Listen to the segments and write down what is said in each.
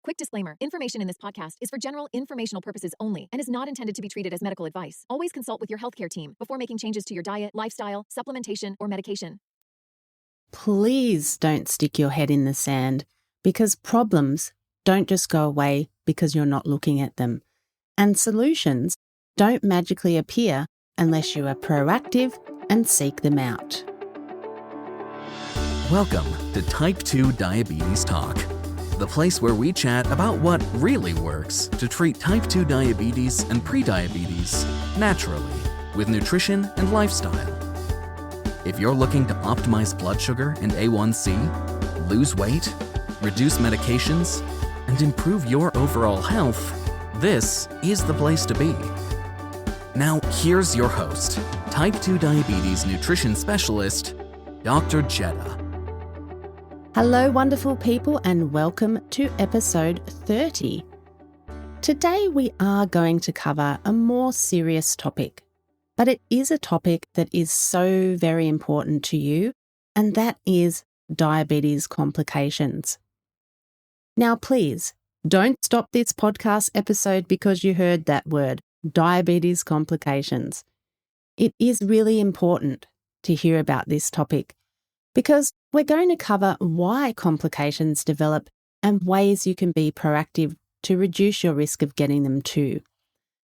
Quick disclaimer, information in this podcast is for general informational purposes only and is not intended to be treated as medical advice. Always consult with your healthcare team before making changes to your diet, lifestyle, supplementation, or medication. Please don't stick your head in the sand, because problems don't just go away because you're not looking at them. And solutions don't magically appear unless you are proactive and seek them out. Welcome to Type 2 Diabetes Talk, the place where we chat about what really works to treat type 2 diabetes and prediabetes naturally with nutrition and lifestyle. If you're looking to optimize blood sugar and A1C, lose weight, reduce medications, and improve your overall health, this is the place to be. Now, here's your host, Type 2 Diabetes Nutrition Specialist, Dr. Jetta. Hello, wonderful people, and welcome to episode 30. Today we are going to cover a more serious topic, but it is a topic that is so very important to you, and that is diabetes complications. Now, please, don't stop this podcast episode because you heard that word, diabetes complications. It is really important to hear about this topic because we're going to cover why complications develop and ways you can be proactive to reduce your risk of getting them too.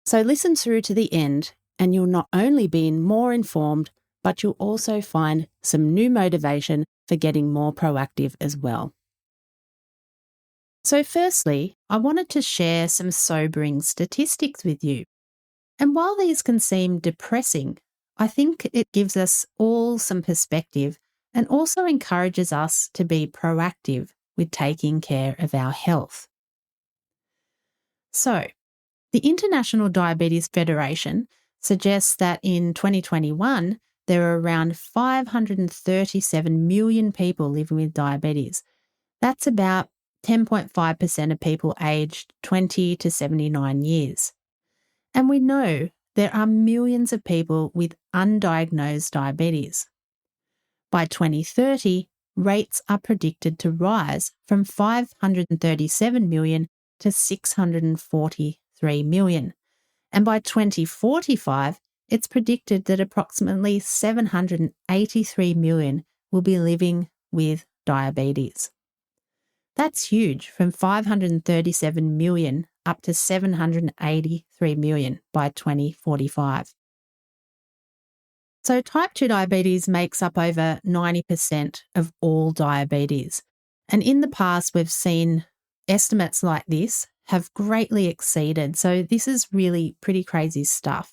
So listen through to the end and you'll not only be more informed, but you'll also find some new motivation for getting more proactive as well. So firstly, I wanted to share some sobering statistics with you. And while these can seem depressing, I think it gives us all some perspective and also encourages us to be proactive with taking care of our health. So, the International Diabetes Federation suggests that in 2021, there are around 537 million people living with diabetes. That's about 10.5% of people aged 20 to 79 years. And we know there are millions of people with undiagnosed diabetes. By 2030, rates are predicted to rise from 537 million to 643 million. And by 2045, it's predicted that approximately 783 million will be living with diabetes. That's huge, from 537 million up to 783 million by 2045. So type 2 diabetes makes up over 90% of all diabetes. And in the past, we've seen estimates like this have greatly exceeded. So this is really pretty crazy stuff.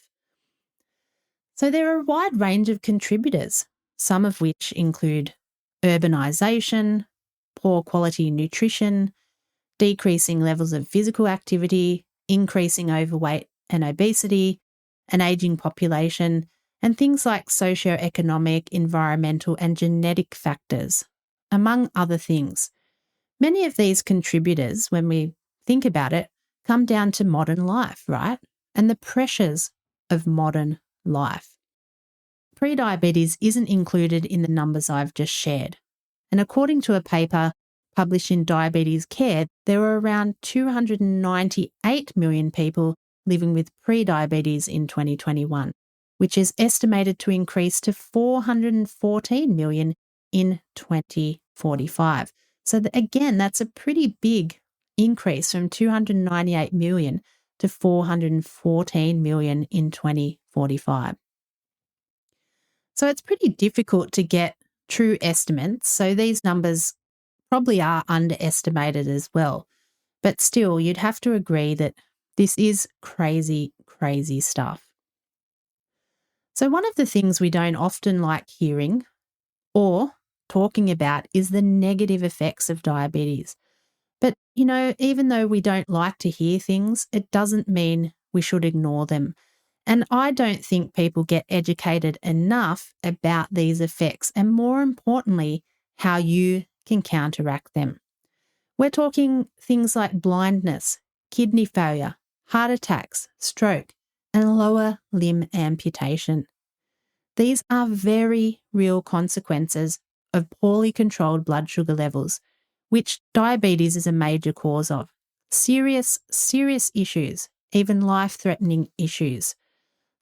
So there are a wide range of contributors, some of which include urbanisation, poor quality nutrition, decreasing levels of physical activity, increasing overweight and obesity, an ageing population, and things like socioeconomic, environmental, and genetic factors, among other things. Many of these contributors, when we think about it, come down to modern life, right? And the pressures of modern life. Prediabetes isn't included in the numbers I've just shared. And according to a paper published in Diabetes Care, there were around 298 million people living with prediabetes in 2021. Which is estimated to increase to 414 million in 2045. So again, that's a pretty big increase from 298 million to 414 million in 2045. So it's pretty difficult to get true estimates. So these numbers probably are underestimated as well. But still, you'd have to agree that this is crazy, crazy stuff. So one of the things we don't often like hearing or talking about is the negative effects of diabetes. But, even though we don't like to hear things, it doesn't mean we should ignore them. And I don't think people get educated enough about these effects and, more importantly, how you can counteract them. We're talking things like blindness, kidney failure, heart attacks, stroke, and lower limb amputation. These are very real consequences of poorly controlled blood sugar levels, which diabetes is a major cause of. serious issues, even life-threatening issues.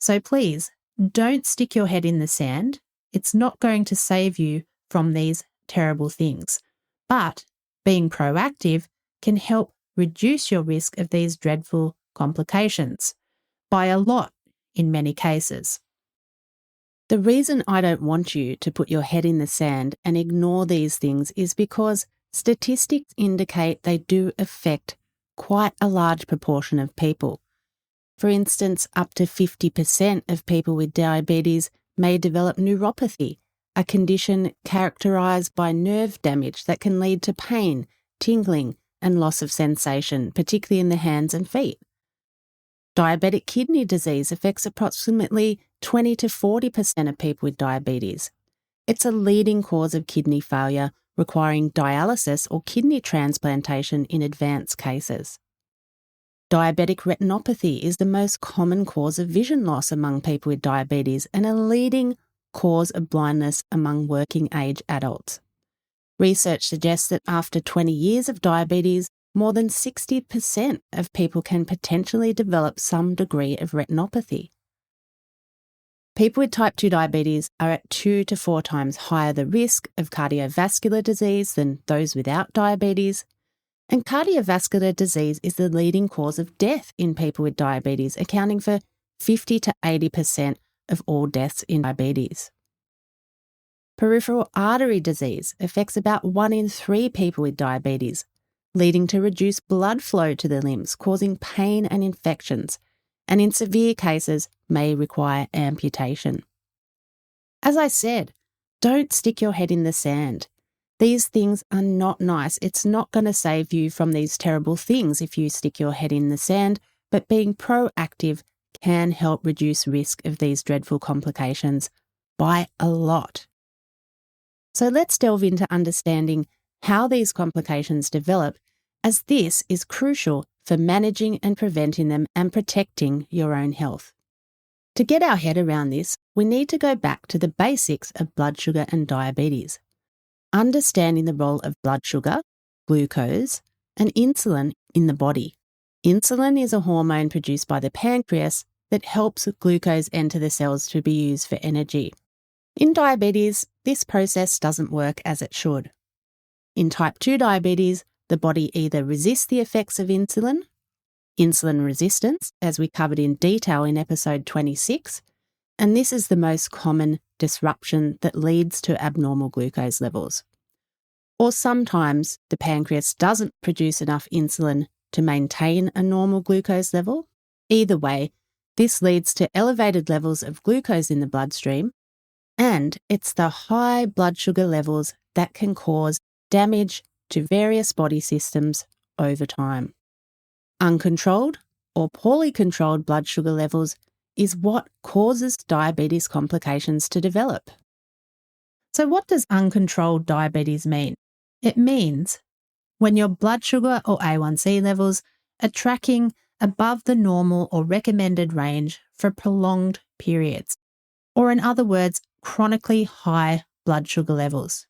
So please, don't stick your head in the sand. It's not going to save you from these terrible things. But being proactive can help reduce your risk of these dreadful complications by a lot in many cases. The reason I don't want you to put your head in the sand and ignore these things is because statistics indicate they do affect quite a large proportion of people. For instance, up to 50% of people with diabetes may develop neuropathy, a condition characterised by nerve damage that can lead to pain, tingling, and loss of sensation, particularly in the hands and feet. Diabetic kidney disease affects approximately 20 to 40% of people with diabetes. It's a leading cause of kidney failure, requiring dialysis or kidney transplantation in advanced cases. Diabetic retinopathy is the most common cause of vision loss among people with diabetes and a leading cause of blindness among working-age adults. Research suggests that after 20 years of diabetes, more than 60% of people can potentially develop some degree of retinopathy. People with type 2 diabetes are at 2 to 4 times higher the risk of cardiovascular disease than those without diabetes. And cardiovascular disease is the leading cause of death in people with diabetes, accounting for 50 to 80% of all deaths in diabetes. Peripheral artery disease affects about 1 in 3 people with diabetes, leading to reduced blood flow to the limbs, causing pain and infections, and in severe cases may require amputation. As I said, don't stick your head in the sand. These things are not nice. It's not going to save you from these terrible things if you stick your head in the sand, but being proactive can help reduce risk of these dreadful complications by a lot. So let's delve into understanding how these complications develop, as this is crucial for managing and preventing them and protecting your own health. To get our head around this, we need to go back to the basics of blood sugar and diabetes. Understanding the role of blood sugar, glucose, and insulin in the body. Insulin is a hormone produced by the pancreas that helps glucose enter the cells to be used for energy. In diabetes, this process doesn't work as it should. In type 2 diabetes, the body either resists the effects of insulin resistance, as we covered in detail in episode 26, and this is the most common disruption that leads to abnormal glucose levels. Or sometimes the pancreas doesn't produce enough insulin to maintain a normal glucose level. Either way, this leads to elevated levels of glucose in the bloodstream, and it's the high blood sugar levels that can cause damage to various body systems over time. Uncontrolled or poorly controlled blood sugar levels is what causes diabetes complications to develop. So what does uncontrolled diabetes mean? It means when your blood sugar or A1C levels are tracking above the normal or recommended range for prolonged periods, or in other words, chronically high blood sugar levels.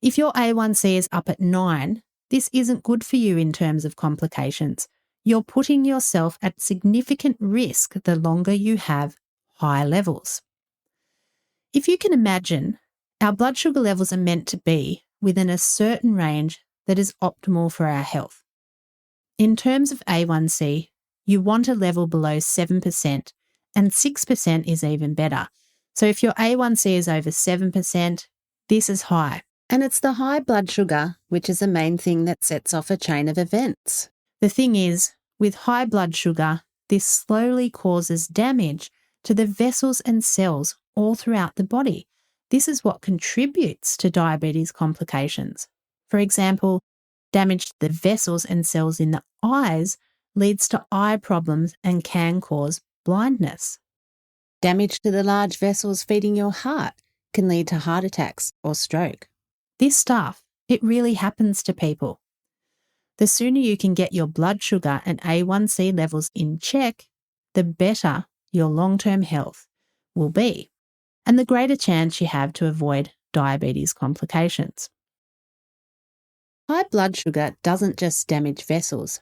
If your A1C is up at 9, this isn't good for you in terms of complications. You're putting yourself at significant risk the longer you have high levels. If you can imagine, our blood sugar levels are meant to be within a certain range that is optimal for our health. In terms of A1C, you want a level below 7%, and 6% is even better. So if your A1C is over 7%, this is high. And it's the high blood sugar which is the main thing that sets off a chain of events. The thing is, with high blood sugar, this slowly causes damage to the vessels and cells all throughout the body. This is what contributes to diabetes complications. For example, damage to the vessels and cells in the eyes leads to eye problems and can cause blindness. Damage to the large vessels feeding your heart can lead to heart attacks or stroke. This stuff, it really happens to people. The sooner you can get your blood sugar and A1C levels in check, the better your long-term health will be, and the greater chance you have to avoid diabetes complications. High blood sugar doesn't just damage vessels,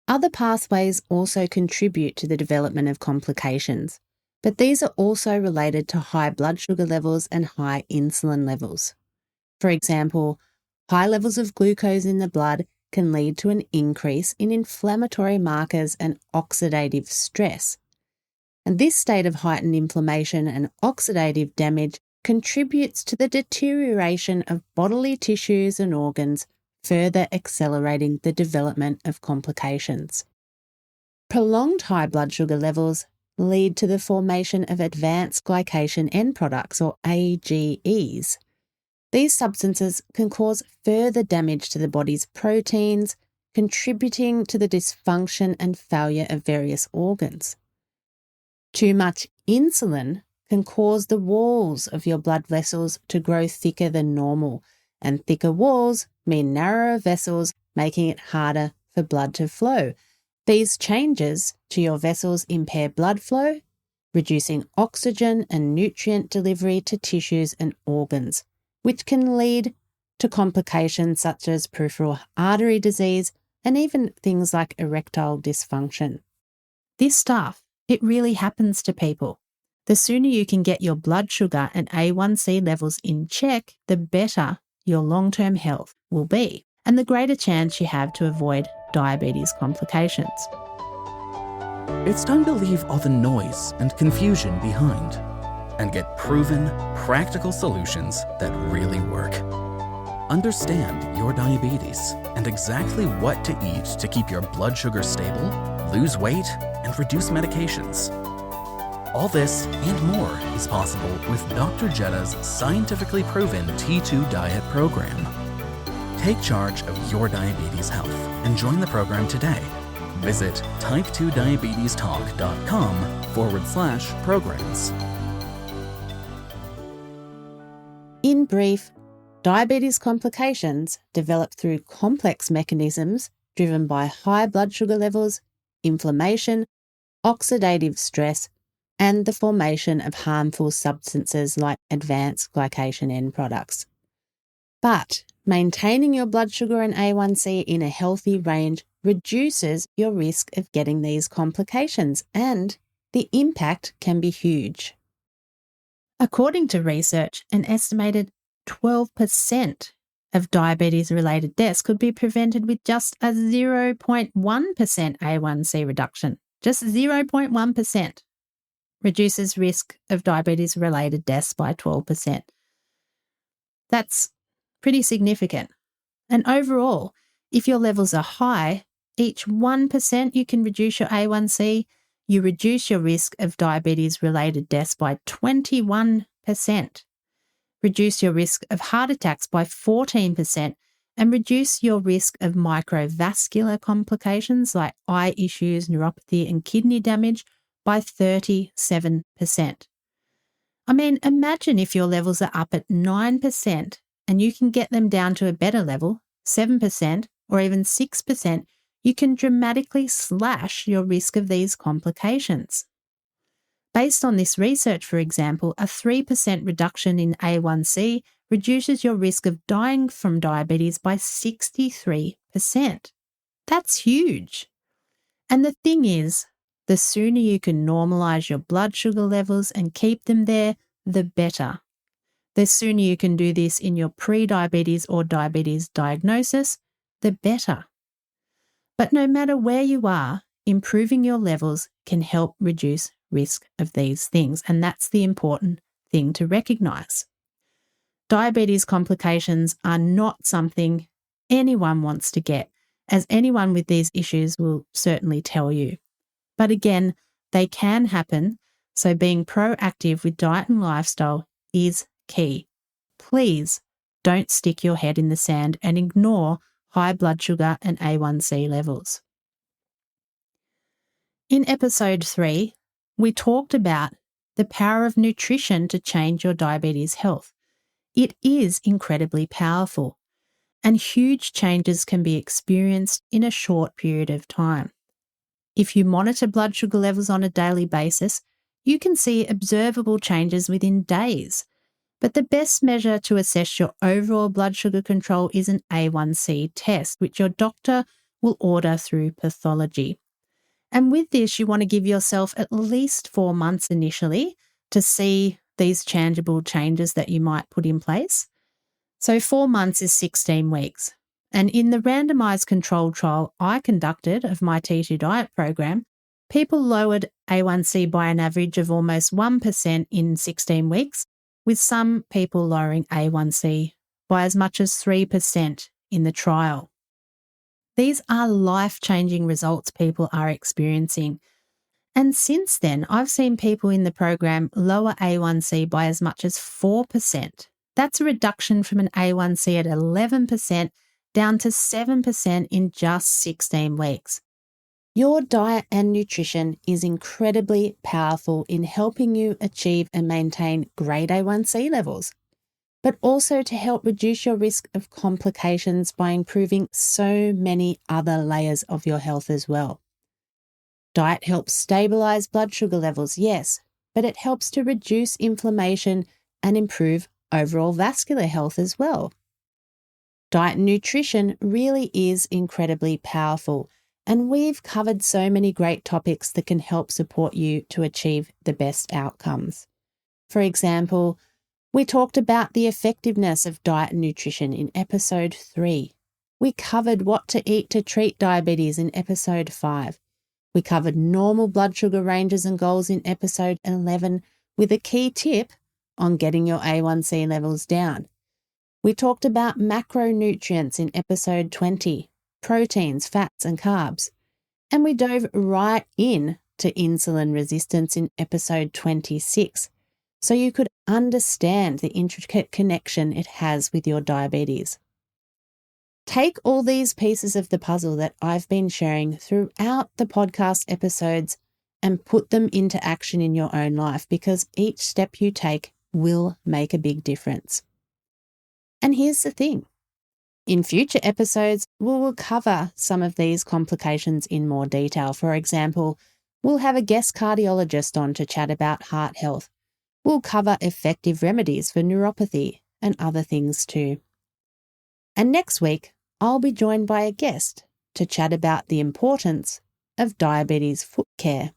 Other pathways also contribute to the development of complications, but these are also related to high blood sugar levels and high insulin levels. For example, high levels of glucose in the blood can lead to an increase in inflammatory markers and oxidative stress. And this state of heightened inflammation and oxidative damage contributes to the deterioration of bodily tissues and organs, further accelerating the development of complications. Prolonged high blood sugar levels lead to the formation of advanced glycation end products, or AGEs. These substances can cause further damage to the body's proteins, contributing to the dysfunction and failure of various organs. Too much insulin can cause the walls of your blood vessels to grow thicker than normal, and thicker walls mean narrower vessels, making it harder for blood to flow. These changes to your vessels impair blood flow, reducing oxygen and nutrient delivery to tissues and organs, which can lead to complications such as peripheral artery disease and even things like erectile dysfunction. This stuff, it really happens to people. The sooner you can get your blood sugar and A1C levels in check, the better your long-term health will be, and the greater chance you have to avoid diabetes complications. It's time to leave all the noise and confusion behind and get proven, practical solutions that really work. Understand your diabetes and exactly what to eat to keep your blood sugar stable, lose weight, and reduce medications. All this and more is possible with Dr. Jetta's scientifically proven T2 diet program. Take charge of your diabetes health and join the program today. Visit type2diabetestalk.com/programs. In brief, diabetes complications develop through complex mechanisms driven by high blood sugar levels, inflammation, oxidative stress, and the formation of harmful substances like advanced glycation end products. But maintaining your blood sugar and A1C in a healthy range reduces your risk of getting these complications, and the impact can be huge. According to research, an estimated 12% of diabetes-related deaths could be prevented with just a 0.1% A1C reduction. Just 0.1% reduces risk of diabetes-related deaths by 12%. That's pretty significant. And overall, if your levels are high, each 1% you can reduce your A1C, you reduce your risk of diabetes-related deaths by 21%, reduce your risk of heart attacks by 14%, and reduce your risk of microvascular complications like eye issues, neuropathy, and kidney damage by 37%. I mean, imagine if your levels are up at 9% and you can get them down to a better level, 7% or even 6%, you can dramatically slash your risk of these complications. Based on this research, for example, a 3% reduction in A1C reduces your risk of dying from diabetes by 63%. That's huge. And the thing is, the sooner you can normalise your blood sugar levels and keep them there, the better. The sooner you can do this in your pre-diabetes or diabetes diagnosis, the better. But no matter where you are, improving your levels can help reduce risk of these things, and that's the important thing to recognise. Diabetes complications are not something anyone wants to get, as anyone with these issues will certainly tell you. But again, they can happen, so being proactive with diet and lifestyle is key. Please don't stick your head in the sand and ignore high blood sugar and A1C levels. In episode 3, we talked about the power of nutrition to change your diabetes health. It is incredibly powerful, and huge changes can be experienced in a short period of time. If you monitor blood sugar levels on a daily basis, you can see observable changes within days. But the best measure to assess your overall blood sugar control is an A1C test, which your doctor will order through pathology. And with this, you want to give yourself at least 4 months initially to see these tangible changes that you might put in place. So 4 months is 16 weeks. And in the randomised controlled trial I conducted of my T2 diet program, people lowered A1C by an average of almost 1% in 16 weeks, with some people lowering A1C by as much as 3% in the trial. These are life-changing results people are experiencing. And since then, I've seen people in the program lower A1C by as much as 4%. That's a reduction from an A1C at 11% down to 7% in just 16 weeks. Your diet and nutrition is incredibly powerful in helping you achieve and maintain great A1C levels, but also to help reduce your risk of complications by improving so many other layers of your health as well. Diet helps stabilize blood sugar levels, yes, but it helps to reduce inflammation and improve overall vascular health as well. Diet and nutrition really is incredibly powerful, and we've covered so many great topics that can help support you to achieve the best outcomes. For example, we talked about the effectiveness of diet and nutrition in episode 3. We covered what to eat to treat diabetes in episode 5. We covered normal blood sugar ranges and goals in episode 11 with a key tip on getting your A1C levels down. We talked about macronutrients in episode 20, proteins, fats and carbs. And we dove right in to insulin resistance in episode 26, so you could understand the intricate connection it has with your diabetes. Take all these pieces of the puzzle that I've been sharing throughout the podcast episodes and put them into action in your own life, because each step you take will make a big difference. And here's the thing. In future episodes, we will cover some of these complications in more detail. For example, we'll have a guest cardiologist on to chat about heart health. We'll cover effective remedies for neuropathy and other things too. And next week, I'll be joined by a guest to chat about the importance of diabetes foot care.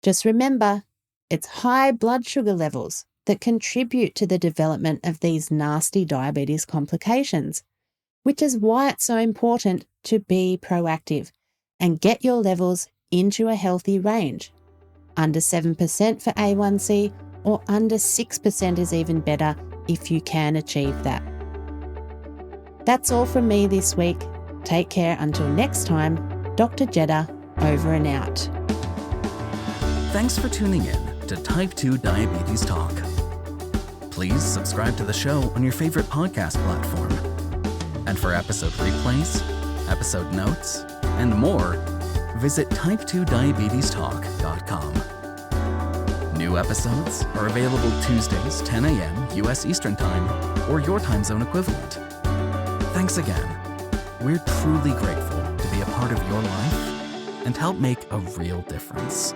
Just remember, it's high blood sugar levels that contribute to the development of these nasty diabetes complications, which is why it's so important to be proactive and get your levels into a healthy range. Under 7% for A1C or under 6% is even better if you can achieve that. That's all from me this week. Take care until next time. Dr. Jeddah, over and out. Thanks for tuning in to Type 2 Diabetes Talk. Please subscribe to the show on your favorite podcast platform. And for episode replays, episode notes, and more, visit type2diabetestalk.com. New episodes are available Tuesdays, 10 a.m. U.S. Eastern Time, or your time zone equivalent. Thanks again. We're truly grateful to be a part of your life and help make a real difference.